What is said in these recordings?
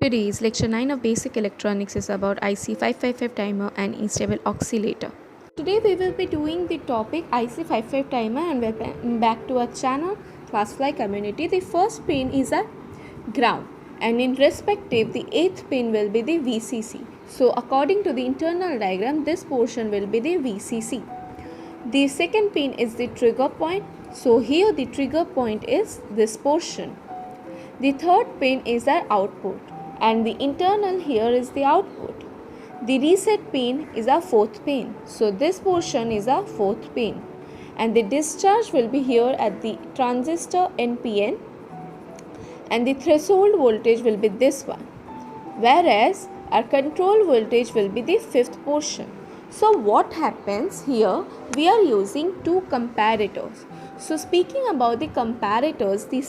Today's lecture 9 of basic electronics is about IC 555 timer and instable oscillator. Today we will be doing the topic IC 55 timer and we're back to our channel Classfly Community. The first pin is a ground and in respective the 8th pin will be the VCC. So according to the internal diagram, this portion will be the VCC. The second pin is the trigger point. So here the trigger point is this portion. The third pin is our output and the internal here is the output. The reset pin is our fourth pin. So this portion is our fourth pin and the discharge will be here at the transistor NPN and the threshold voltage will be this one, whereas our control voltage will be the fifth portion. So what happens here, we are using two comparators. So speaking about the comparators, the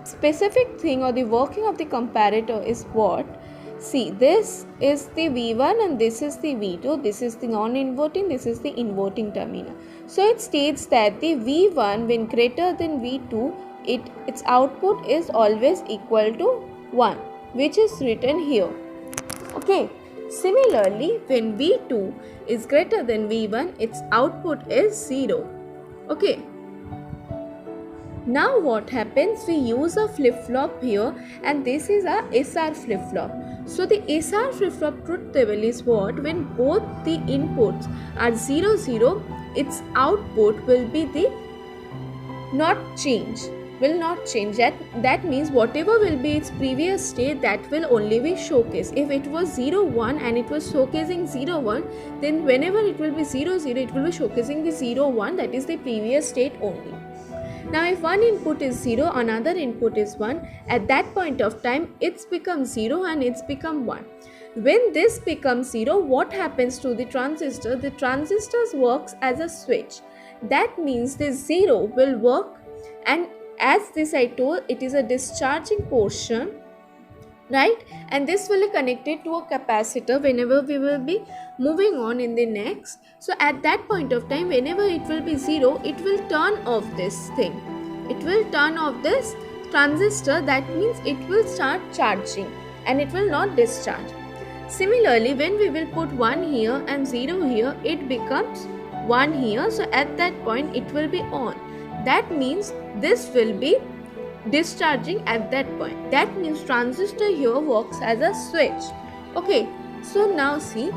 specific thing or the working of the comparator is what? See, this is the V1 and this is the V2, this is the non-inverting, this is the inverting terminal. So it states that the V1 when greater than V2, its output is always equal to 1, which is written here. Okay. Similarly, when V2 is greater than V1, its output is 0. Okay. Now what happens? We use a flip-flop here and this is a SR flip-flop. So the SR flip-flop truth table is what? When both the inputs are 0, 0, its output will be the will not change. That means whatever will be its previous state, that will only be showcased. If it was 0, 1 and it was showcasing 0, 1, then whenever it will be 0, 0, it will be showcasing the 0, 1, that is the previous state only. Now if one input is 0, another input is 1, at that point of time it's become 0 and it's become 1. When this becomes 0, what happens to the transistor? The transistor works as a switch. That means this 0 will work, and as this I told, it is a discharging portion, right? And this will be connected to a capacitor whenever we will be moving on in the next. So at that point of time, whenever it will be 0, it will turn off this thing. It will turn off this transistor. That means it will start charging and it will not discharge. Similarly, when we will put 1 here and 0 here, it becomes 1 here. So at that point, it will be on. That means this will be discharging at that point. That means transistor here works as a switch. Okay, so now see,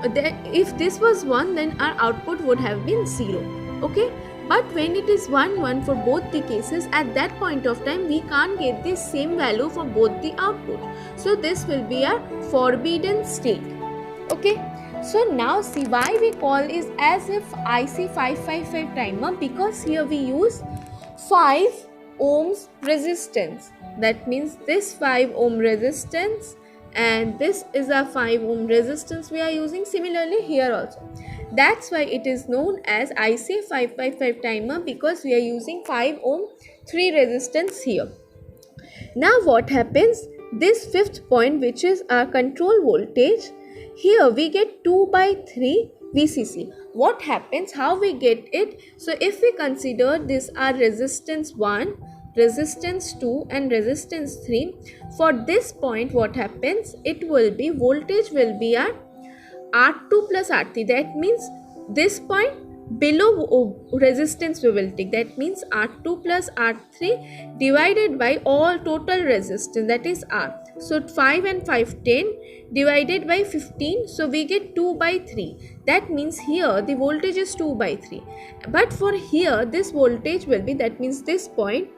if this was 1, then our output would have been 0. Okay, but when it is 1, 1 for both the cases, at that point of time we can't get the same value for both the output. So this will be a forbidden state. Okay, so now see why we call is as if IC 555 timer, because here we use 5 ohms resistance. That means this 5 ohm resistance and this is a 5 ohm resistance we are using. Similarly here also. That's why it is known as IC 555 timer, because we are using 5 ohm 3 resistance here. Now what happens? This fifth point, which is our control voltage, here we get 2 by 3 VCC. What happens? How we get it? So if we consider this our resistance 1, resistance 2 and resistance 3, for this point what happens? It will be, voltage will be our R2 plus R3. That means this point below resistance we will take. That means R2 plus R3 divided by all total resistance, that is R. So 5 and 5, 10 divided by 15. So we get 2 by 3. That means here the voltage is 2 by 3. But for here this voltage will be, that means this point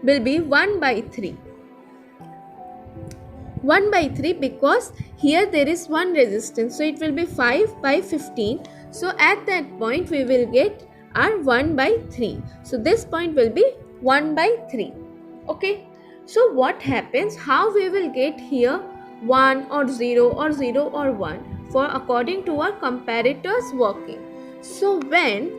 will be 1 by 3. 1 by 3 because here there is one resistance. So it will be 5 by 15. So at that point we will get our 1 by 3. So this point will be 1 by 3. Okay. So what happens? How we will get here 1 or 0 or 0 or 1 for according to our comparators working. So when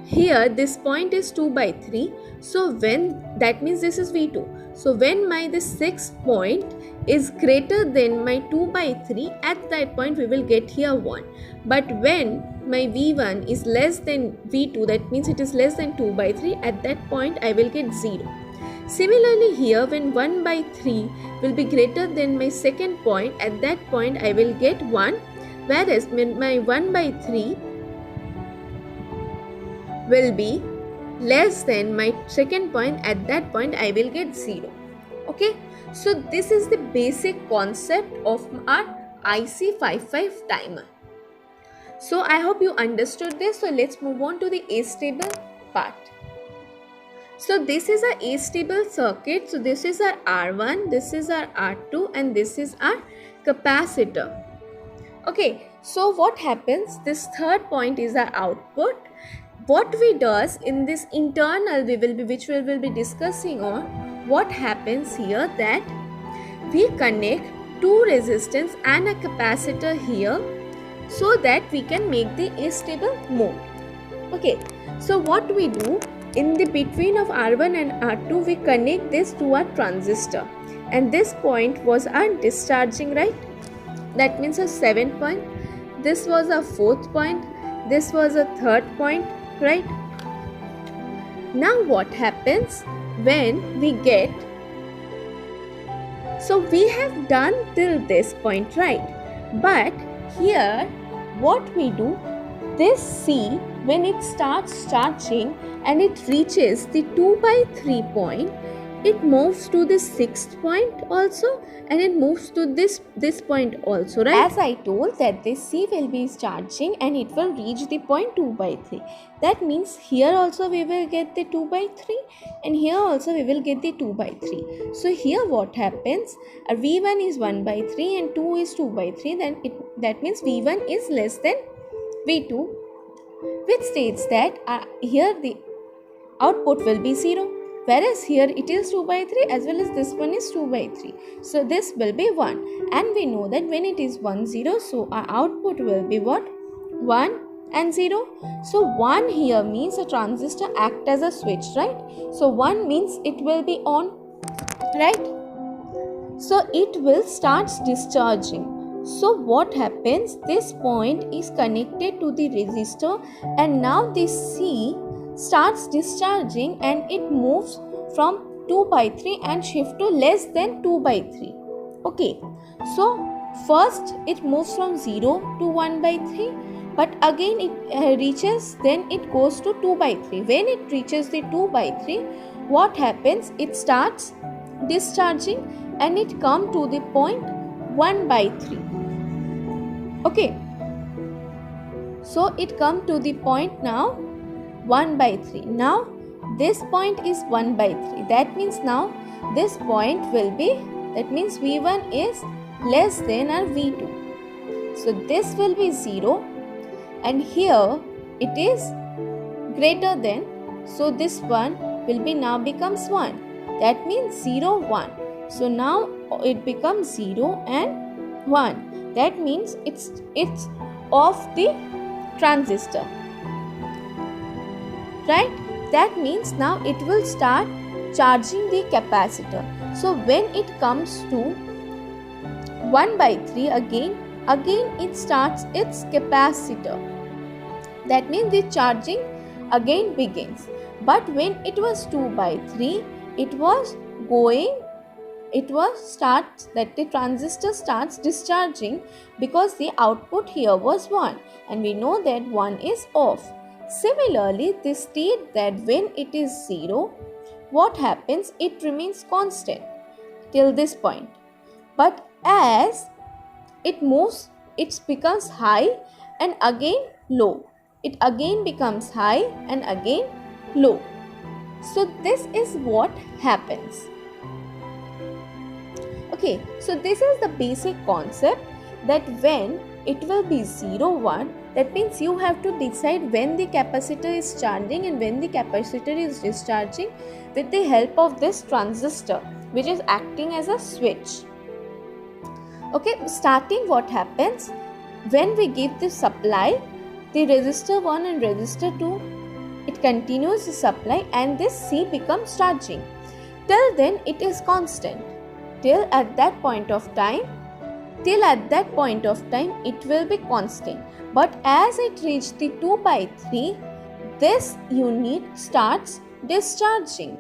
here this point is 2 by 3. So when, that means this is V2. So when my this sixth point is greater than my 2 by 3, at that point we will get here 1. But when my V1 is less than V2, that means it is less than 2 by 3, at that point I will get 0. Similarly here, when 1 by 3 will be greater than my second point, at that point I will get 1, whereas when my 1 by 3 will be less than my second point, at that point I will get 0. Okay, so this is the basic concept of our IC55 timer. So I hope you understood this. So let's move on to the A-stable part. So this is our A-stable circuit. So this is our R1, this is our R2, and this is our capacitor. Okay, so what happens? This third point is our output. What we does in this internal, which we will be discussing on, what happens here that we connect two resistance and a capacitor here so that we can make the A-stable mode. Okay, so what we do in the between of R1 and R2, we connect this to our transistor, and this point was our discharging, right? That means a 7th point. This was a 4th point. This was a 3rd point, right? Now what happens when we get, so we have done till this point, right? But here what we do, this C, when it starts charging and it reaches the 2 by 3 point, it moves to the 6th point also, and it moves to this point also, right? As I told that this C will be charging and it will reach the point 2 by 3. That means here also we will get the 2 by 3, and here also we will get the 2 by 3. So here what happens, V1 is 1 by 3 and 2 is 2 by 3, then that means V1 is less than V2, which states that here the output will be 0. Whereas here it is 2 by 3 as well as this one is 2 by 3. So this will be 1. And we know that when it is 1, 0, so our output will be what? 1 and 0. So 1 here means a transistor act as a switch, right? So 1 means it will be on, right? So it will start discharging. So what happens? This point is connected to the resistor, and now this C starts discharging and it moves from 2 by 3 and shift to less than 2 by 3. Okay, so first it moves from 0 to 1 by 3, but again it reaches, then it goes to 2 by 3. When it reaches the 2 by 3, what happens? It starts discharging and it comes to the point 1 by 3. Okay, so it comes to the point now 1 by 3. Now this point is 1 by 3. That means now this point will be, that means V1 is less than our V2. So this will be 0, and here it is greater than. So this one will be now becomes 1. That means 0, 1. So now it becomes 0 and 1. That means it's off the transistor, right? That means now it will start charging the capacitor. So when it comes to 1 by 3 again it starts its capacitor. That means the charging again begins. But when it was 2 by 3, the transistor starts discharging because the output here was 1, and we know that 1 is off. Similarly, they state that when it is 0, what happens? It remains constant till this point. But as it moves, it becomes high and again low. It again becomes high and again low. So this is what happens. Okay, so this is the basic concept, that when it will be 0, 1, that means you have to decide when the capacitor is charging and when the capacitor is discharging with the help of this transistor, which is acting as a switch. Okay, starting what happens? When we give the supply, the resistor 1 and resistor 2, it continues the supply and this C becomes charging. Till then it is constant. Till at that point of time it will be constant. But as it reaches the 2 by 3, this unit starts discharging.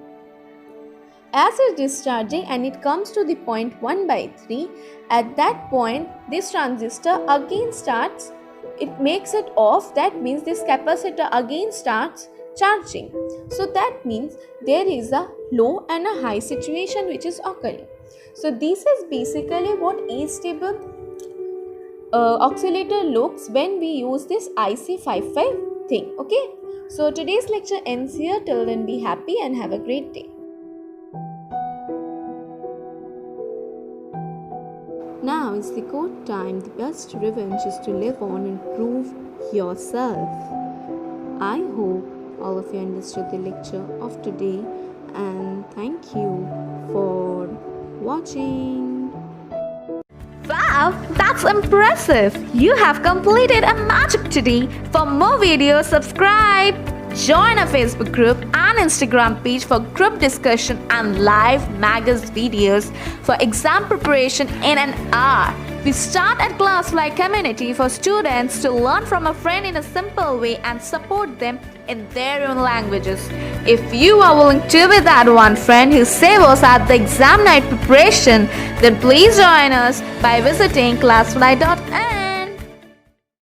as it's discharging and it comes to the point 1/3, at that point this transistor again starts, it makes it off. That means this capacitor again starts charging. So that means there is a low and a high situation which is occurring. So this is basically what astable oscillator looks when we use this IC55 thing. Okay, so today's lecture ends here. Till then, be happy and have a great day. Now is the good time. The best revenge is to live on and prove yourself. I hope all of you understood the lecture of today, and thank you for watching. Wow, that's impressive! You have completed a magic today. For more videos, subscribe. Join our Facebook group and Instagram page for group discussion and live Magus videos for exam preparation in an hour. We start at Classfly community for students to learn from a friend in a simple way and support them in their own languages. If you are willing to be that one friend who saves us at the exam night preparation, then please join us by visiting classfly.in.